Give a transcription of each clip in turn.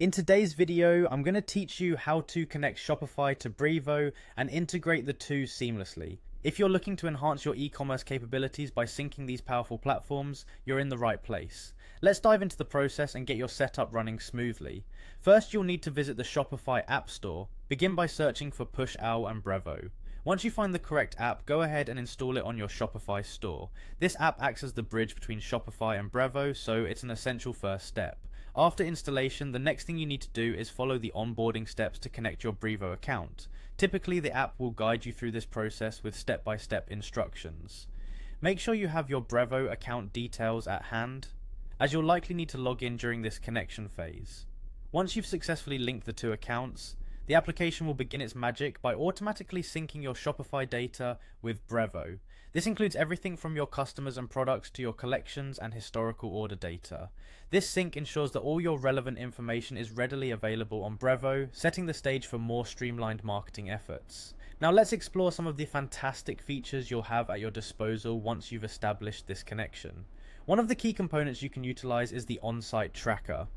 In today's video, I'm going to teach you how to connect Shopify to Brevo and integrate the two seamlessly. If you're looking to enhance your e-commerce capabilities by syncing these powerful platforms, you're in the right place. Let's dive into the process and get your setup running smoothly. First, you'll need to visit the Shopify App Store. Begin by searching for Push Owl and Brevo. Once you find the correct app, go ahead and install it on your Shopify store. This app acts as the bridge between Shopify and Brevo, so it's an essential first step. After installation, the next thing you need to do is follow the onboarding steps to connect your Brevo account. Typically, the app will guide you through this process with step-by-step instructions. Make sure you have your Brevo account details at hand, as you'll likely need to log in during this connection phase. Once you've successfully linked the two accounts, the application will begin its magic by automatically syncing your Shopify data with Brevo. This includes everything from your customers and products to your collections and historical order data. This sync ensures that all your relevant information is readily available on Brevo, setting the stage for more streamlined marketing efforts. Now let's explore some of the fantastic features you'll have at your disposal once you've established this connection. One of the key components you can utilize is the on-site tracker.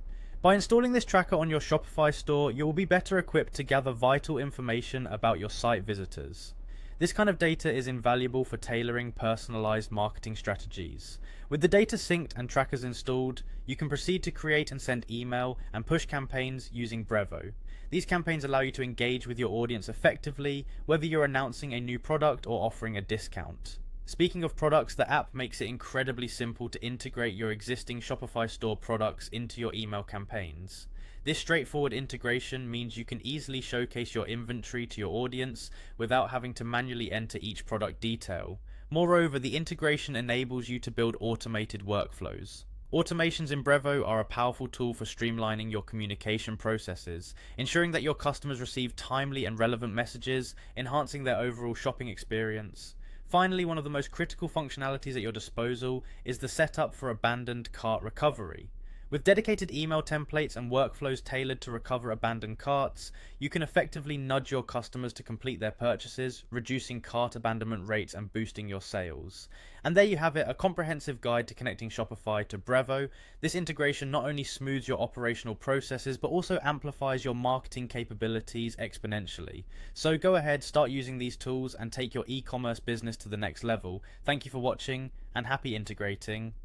By installing this tracker on your Shopify store, you will be better equipped to gather vital information about your site visitors. This kind of data is invaluable for tailoring personalized marketing strategies. With the data synced and trackers installed, you can proceed to create and send email and push campaigns using Brevo. These campaigns allow you to engage with your audience effectively, whether you're announcing a new product or offering a discount. Speaking of products, the app makes it incredibly simple to integrate your existing Shopify store products into your email campaigns. This straightforward integration means you can easily showcase your inventory to your audience without having to manually enter each product detail. Moreover, the integration enables you to build automated workflows. Automations in Brevo are a powerful tool for streamlining your communication processes, ensuring that your customers receive timely and relevant messages, enhancing their overall shopping experience. Finally, one of the most critical functionalities at your disposal is the setup for abandoned cart recovery. With dedicated email templates and workflows tailored to recover abandoned carts, you can effectively nudge your customers to complete their purchases, reducing cart abandonment rates and boosting your sales. And there you have it, a comprehensive guide to connecting Shopify to Brevo. This integration not only smooths your operational processes, but also amplifies your marketing capabilities exponentially. So go ahead, start using these tools and take your e-commerce business to the next level. Thank you for watching and happy integrating.